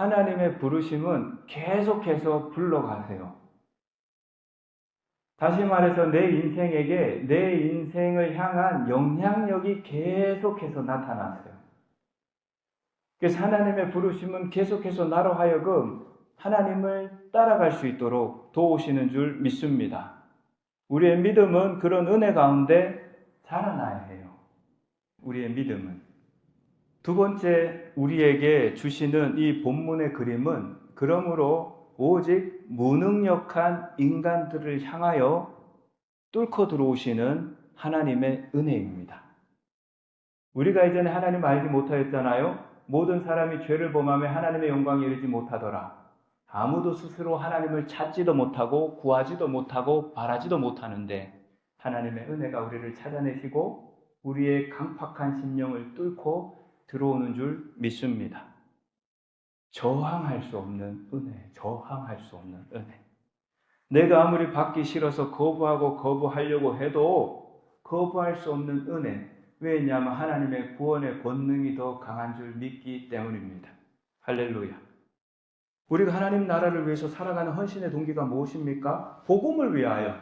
하나님의 부르심은 계속해서 불러가세요. 다시 말해서 내 인생에게 내 인생을 향한 영향력이 계속해서 나타났어요. 그래서 하나님의 부르심은 계속해서 나로 하여금 하나님을 따라갈 수 있도록 도우시는 줄 믿습니다. 우리의 믿음은 그런 은혜 가운데 자라나야 해요. 우리의 믿음은. 두 번째 우리에게 주시는 이 본문의 그림은 그러므로 오직 무능력한 인간들을 향하여 뚫고 들어오시는 하나님의 은혜입니다. 우리가 이전에 하나님 알지 못하였잖아요. 모든 사람이 죄를 범하며 하나님의 영광에 이르지 못하더라. 아무도 스스로 하나님을 찾지도 못하고 구하지도 못하고 바라지도 못하는데 하나님의 은혜가 우리를 찾아내시고 우리의 강팍한 심령을 뚫고 들어오는 줄 믿습니다. 저항할 수 없는 은혜, 저항할 수 없는 은혜. 내가 아무리 받기 싫어서 거부하려고 해도 거부할 수 없는 은혜. 왜냐하면 하나님의 구원의 권능이 더 강한 줄 믿기 때문입니다. 할렐루야. 우리가 하나님 나라를 위해서 살아가는 헌신의 동기가 무엇입니까? 복음을 위하여.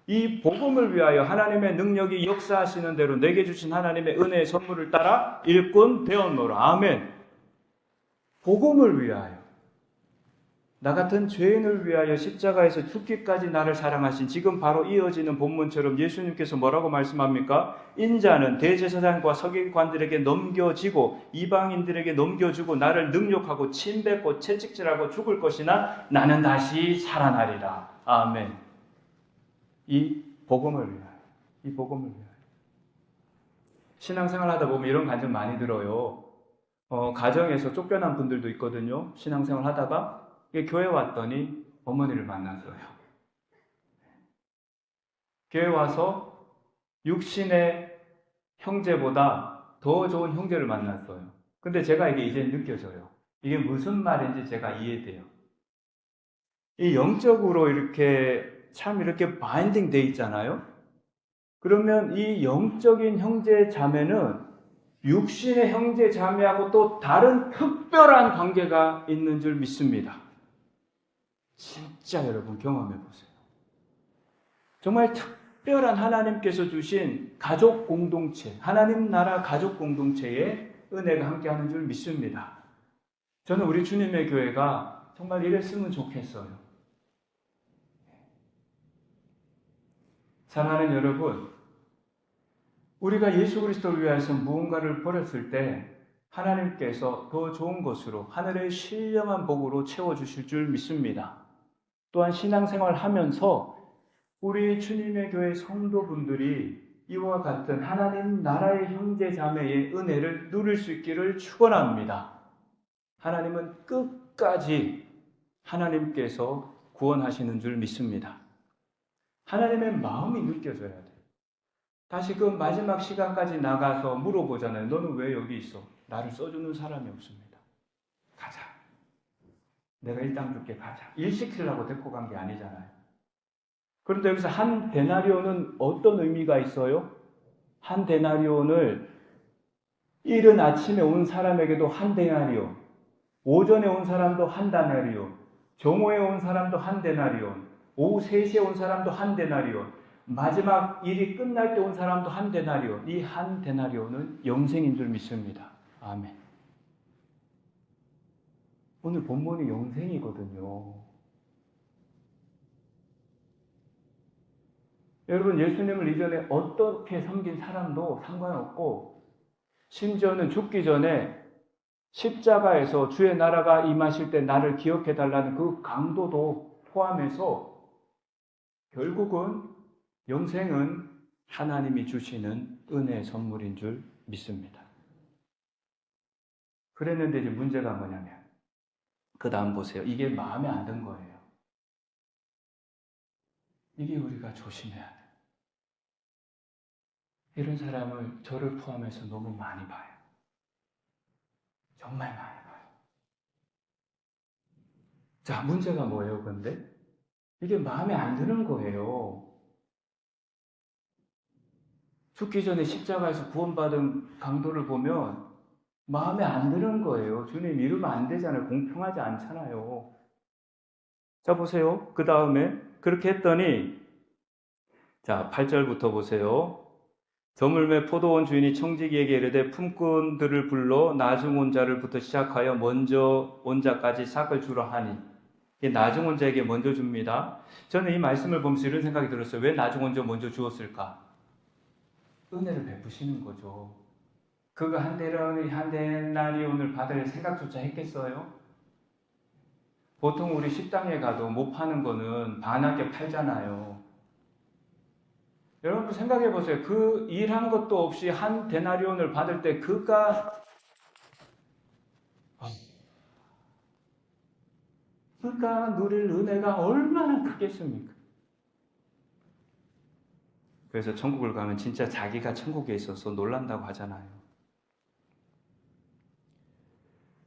이 복음을 위하여 하나님의 능력이 역사하시는 대로 내게 주신 하나님의 은혜의 선물을 따라 일꾼 되었노라. 아멘. 복음을 위하여. 나 같은 죄인을 위하여 십자가에서 죽기까지 나를 사랑하신 지금 바로 이어지는 본문처럼 예수님께서 뭐라고 말씀합니까? 인자는 대제사장과 서기관들에게 넘겨지고 이방인들에게 넘겨주고 나를 능욕하고 침뱉고 채찍질하고 죽을 것이나 나는 다시 살아나리라. 아멘. 이 복음을 위하여. 이 복음을 위하여. 신앙생활 하다 보면 이런 간증 많이 들어요. 가정에서 쫓겨난 분들도 있거든요. 신앙생활 하다가 교회 왔더니 어머니를 만났어요. 교회 와서 육신의 형제보다 더 좋은 형제를 만났어요. 근데 제가 이게 이제 느껴져요. 이게 무슨 말인지 제가 이해돼요. 이 영적으로 이렇게 바인딩 돼 있잖아요. 그러면 이 영적인 형제 자매는 육신의 형제 자매하고 또 다른 특별한 관계가 있는 줄 믿습니다. 진짜 여러분 경험해 보세요. 정말 특별한 하나님께서 주신 가족 공동체, 하나님 나라 가족 공동체에 은혜가 함께하는 줄 믿습니다. 저는 우리 주님의 교회가 정말 이랬으면 좋겠어요. 사랑하는 여러분, 우리가 예수 그리스도를 위해서 무언가를 버렸을 때 하나님께서 더 좋은 것으로 하늘의 신령한 복으로 채워주실 줄 믿습니다. 또한 신앙생활 하면서 우리 주님의 교회 성도분들이 이와 같은 하나님 나라의 형제 자매의 은혜를 누릴 수 있기를 축원합니다. 하나님은 끝까지 하나님께서 구원하시는 줄 믿습니다. 하나님의 마음이 느껴져야 돼요. 다시 그 마지막 시간까지 나가서 물어보잖아요. 너는 왜 여기 있어? 나를 써주는 사람이 없습니다. 가자. 내가 일당 줄게. 가자. 일 시키려고 데리고 간 게 아니잖아요. 그런데 여기서 한 데나리온은 어떤 의미가 있어요? 한 데나리온을 이른 아침에 온 사람에게도 한 데나리온, 오전에 온 사람도 한 데나리온, 정오에 온 사람도 한 데나리온, 오후 3시에 온 사람도 한 데나리온, 마지막 일이 끝날 때 온 사람도 한 데나리온. 이 한 데나리온은 영생인 줄 믿습니다. 아멘. 오늘 본문이 영생이거든요. 여러분, 예수님을 이전에 어떻게 섬긴 사람도 상관없고, 심지어는 죽기 전에 십자가에서 주의 나라가 임하실 때 나를 기억해달라는 그 강도도 포함해서 결국은 영생은 하나님이 주시는 은혜의 선물인 줄 믿습니다. 그랬는데 이제 문제가 뭐냐면 그 다음 보세요. 이게 마음에 안 든 거예요. 이게 우리가 조심해야 돼요. 이런 사람을 저를 포함해서 너무 많이 봐요. 정말 많이 봐요. 자, 문제가 뭐예요, 근데? 이게 마음에 안 드는 거예요. 죽기 전에 십자가에서 구원받은 강도를 보면 마음에 안 드는 거예요. 주님 이러면 안 되잖아요. 공평하지 않잖아요. 자, 보세요. 그 다음에 그렇게 했더니 자, 8절부터 보세요. 저물매 포도원 주인이 청지기에게 이르되 품꾼들을 불러 나중 온 자를부터 시작하여 먼저 온 자까지 삭을 주라 하니, 나중 온 자에게 먼저 줍니다. 저는 이 말씀을 보면서 이런 생각이 들었어요. 왜 나중 온 자 먼저 주었을까? 은혜를 베푸시는 거죠. 그거 한 데나리온을 받을 생각조차 했겠어요? 보통 우리 식당에 가도 못 파는 거는 반하게 팔잖아요. 여러분 생각해 보세요. 그 일한 것도 없이 한 데나리온을 받을 때 그가 누릴 은혜가 얼마나 크겠습니까? 그래서 천국을 가면 진짜 자기가 천국에 있어서 놀란다고 하잖아요.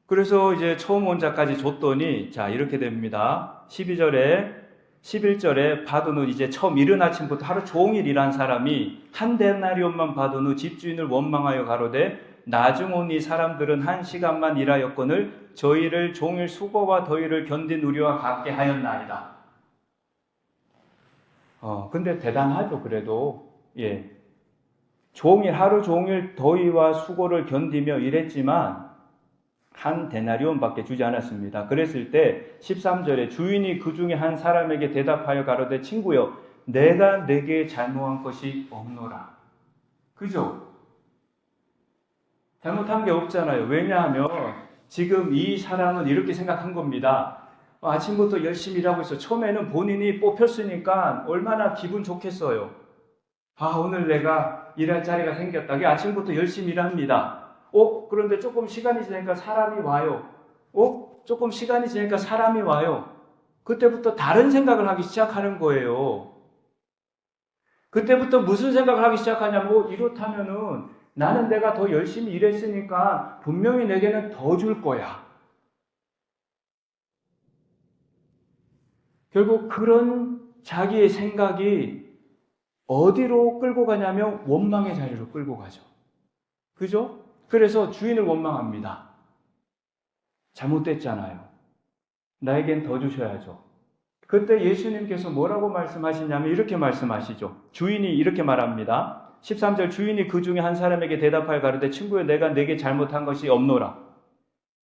그래서 이제 처음 온 자까지 줬더니 자 이렇게 됩니다. 11절에 받은 후 이제 처음 이른 아침부터 하루 종일 일한 사람이 한 데나리온만 받은 후 집주인을 원망하여 가로되 나중 온 이 사람들은 한 시간만 일하였거늘 저희를 종일 수고와 더위를 견딘 우리와 같게 하였나이다. 근데 대단하죠. 그래도 예, 하루 종일 더위와 수고를 견디며 일했지만 한 데나리온밖에 주지 않았습니다. 그랬을 때 13절에 주인이 그 중에 한 사람에게 대답하여 가로되 친구여 내가 내게 잘못한 것이 없노라. 그죠? 잘못한 게 없잖아요. 왜냐하면 지금 이 사람은 이렇게 생각한 겁니다. 아침부터 열심히 일하고 있어. 처음에는 본인이 뽑혔으니까 얼마나 기분 좋겠어요. 오늘 내가 일할 자리가 생겼다. 아침부터 열심히 일합니다. 그런데 조금 시간이 지나니까 사람이 와요. 조금 시간이 지나니까 사람이 와요. 그때부터 다른 생각을 하기 시작하는 거예요. 그때부터 무슨 생각을 하기 시작하냐면 이렇다면은 나는 내가 더 열심히 일했으니까 분명히 내게는 더 줄 거야. 결국 그런 자기의 생각이 어디로 끌고 가냐면 원망의 자리로 끌고 가죠. 그죠? 그래서 주인을 원망합니다. 잘못됐잖아요. 나에겐 더 주셔야죠. 그때 예수님께서 뭐라고 말씀하시냐면 이렇게 말씀하시죠. 주인이 이렇게 말합니다. 13절 주인이 그 중에 한 사람에게 대답하여 가로되 친구여 내가 내게 잘못한 것이 없노라.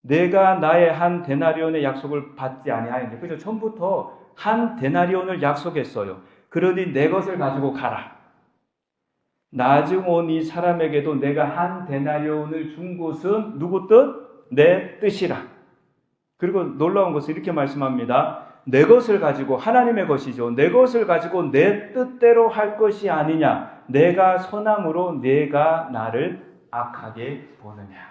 내가 나의 한 데나리온의 약속을 받지 아니하였느냐. 그죠? 처음부터 한 데나리온을 약속했어요. 그러니 내 것을 가지고 가라. 나중 온 이 사람에게도 내가 한 데나리온을 준 것은 누구 뜻? 내 뜻이라. 그리고 놀라운 것은 이렇게 말씀합니다. 내 것을 가지고 하나님의 것이죠. 내 것을 가지고 내 뜻대로 할 것이 아니냐. 내가 선함으로 내가 나를 악하게 보느냐.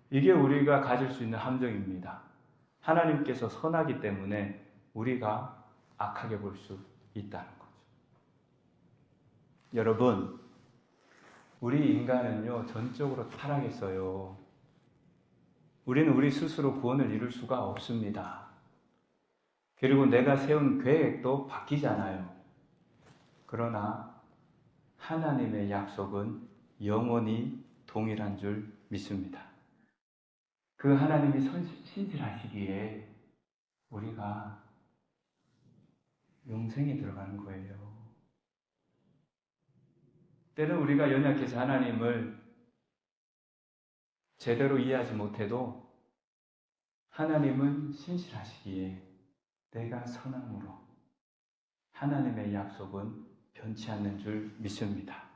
이게 우리가 가질 수 있는 함정입니다. 하나님께서 선하기 때문에 우리가 악하게 볼 수 있다는 거죠. 여러분, 우리 인간은요, 전적으로 타락했어요. 우리는 우리 스스로 구원을 이룰 수가 없습니다. 그리고 내가 세운 계획도 바뀌잖아요. 그러나 하나님의 약속은 영원히 동일한 줄 믿습니다. 그 하나님이 신실하시기에 우리가 영생에 들어가는 거예요. 때는 우리가 연약해서 하나님을 제대로 이해하지 못해도 하나님은 신실하시기에 내가 선함으로 하나님의 약속은 변치 않는 줄 믿습니다.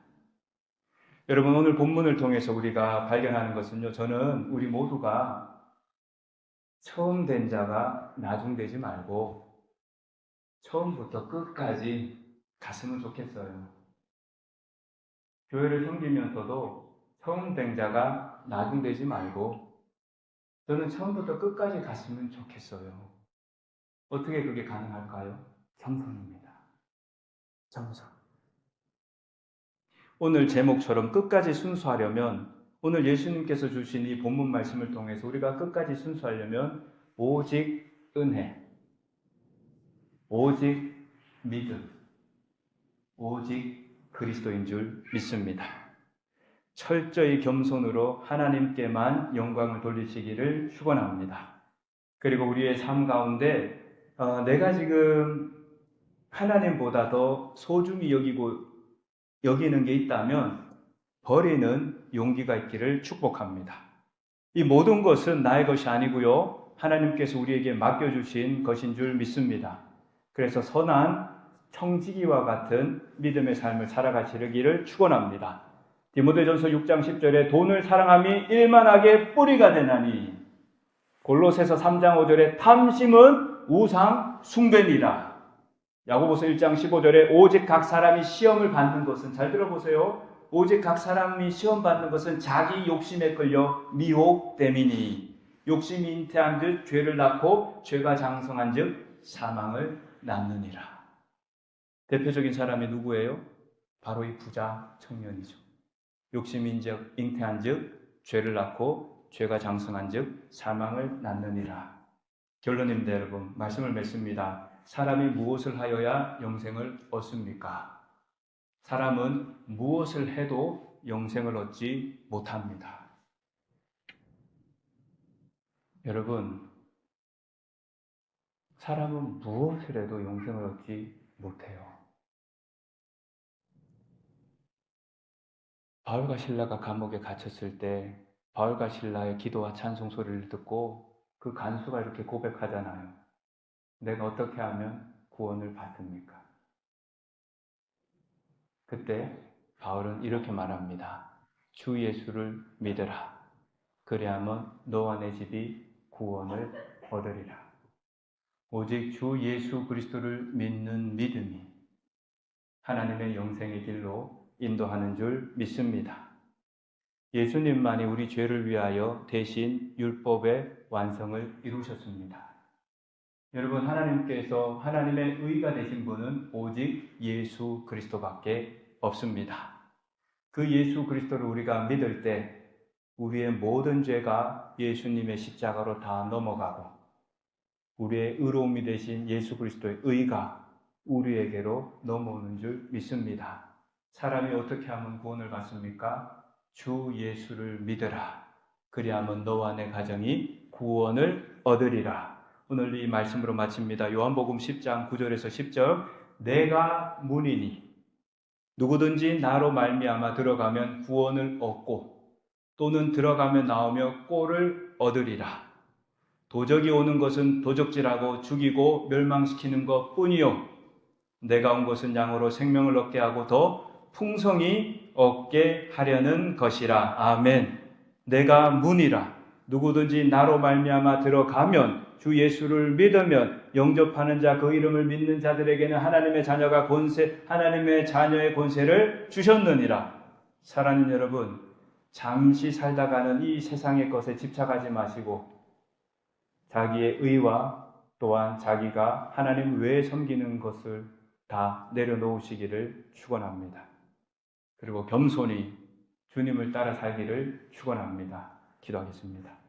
여러분 오늘 본문을 통해서 우리가 발견하는 것은요. 저는 우리 모두가 처음 된 자가 나중되지 말고 처음부터 끝까지 갔으면 좋겠어요. 교회를 섬기면서도 처음 된 자가 나중되지 말고 저는 처음부터 끝까지 갔으면 좋겠어요. 어떻게 그게 가능할까요? 겸손입니다. 겸손. 오늘 제목처럼 끝까지 순수하려면 오늘 예수님께서 주신 이 본문 말씀을 통해서 우리가 끝까지 순수하려면 오직 은혜, 오직 믿음, 오직 그리스도인 줄 믿습니다. 철저히 겸손으로 하나님께만 영광을 돌리시기를 축원합니다. 그리고 우리의 삶 가운데 내가 지금 하나님보다 더 소중히 여기는 게 있다면 버리는 용기가 있기를 축복합니다. 이 모든 것은 나의 것이 아니고요, 하나님께서 우리에게 맡겨주신 것인 줄 믿습니다. 그래서 선한 청지기와 같은 믿음의 삶을 살아가시기를 축원합니다. 디모데전서 6장 10절에 돈을 사랑함이 일만하게 뿌리가 되나니, 골로새서 3장 5절에 탐심은 우상 숭배니라. 야고보서 1장 15절에 오직 각 사람이 시험을 받는 것은, 잘 들어보세요, 오직 각 사람이 시험 받는 것은 자기 욕심에 끌려 미혹됨이니 욕심이 잉태한 즉 죄를 낳고 죄가 장성한 즉 사망을 낳느니라. 대표적인 사람이 누구예요? 바로 이 부자 청년이죠. 욕심이 잉태한 즉 죄를 낳고 죄가 장성한 즉 사망을 낳느니라. 결론입니다. 여러분, 말씀을 맺습니다. 사람이 무엇을 하여야 영생을 얻습니까? 사람은 무엇을 해도 영생을 얻지 못합니다. 여러분, 사람은 무엇을 해도 영생을 얻지 못해요. 바울과 실라가 감옥에 갇혔을 때 바울과 실라의 기도와 찬송 소리를 듣고 그 간수가 이렇게 고백하잖아요. 내가 어떻게 하면 구원을 받습니까? 그때 바울은 이렇게 말합니다. 주 예수를 믿으라. 그리하면 너와 내 집이 구원을 얻으리라. 오직 주 예수 그리스도를 믿는 믿음이 하나님의 영생의 길로 인도하는 줄 믿습니다. 예수님만이 우리 죄를 위하여 대신 율법의 완성을 이루셨습니다. 여러분, 하나님께서 하나님의 의가 되신 분은 오직 예수 그리스도밖에 없습니다. 그 예수 그리스도를 우리가 믿을 때 우리의 모든 죄가 예수님의 십자가로 다 넘어가고 우리의 의로움이 되신 예수 그리스도의 의가 우리에게로 넘어오는 줄 믿습니다. 사람이 어떻게 하면 구원을 받습니까? 주 예수를 믿으라. 그리하면 너와 내 가정이 구원을 얻으리라. 오늘 이 말씀으로 마칩니다. 요한복음 10장 9절에서 10절. 내가 문이니 누구든지 나로 말미암아 들어가면 구원을 얻고 또는 들어가며 나오며 꼴을 얻으리라. 도적이 오는 것은 도적질하고 죽이고 멸망시키는 것뿐이요 내가 온 것은 양으로 생명을 얻게 하고 더 풍성히 얻게 하려는 것이라. 아멘. 내가 문이라. 누구든지 나로 말미암아 들어가면, 주 예수를 믿으면, 영접하는 자, 그 이름을 믿는 자들에게는 하나님의 자녀가 하나님의 자녀의 권세를 주셨느니라. 사랑하는 여러분, 잠시 살다가는 이 세상의 것에 집착하지 마시고 자기의 의와 또한 자기가 하나님 외에 섬기는 것을 다 내려놓으시기를 축원합니다. 그리고 겸손히 주님을 따라 살기를 축원합니다. 기도하겠습니다.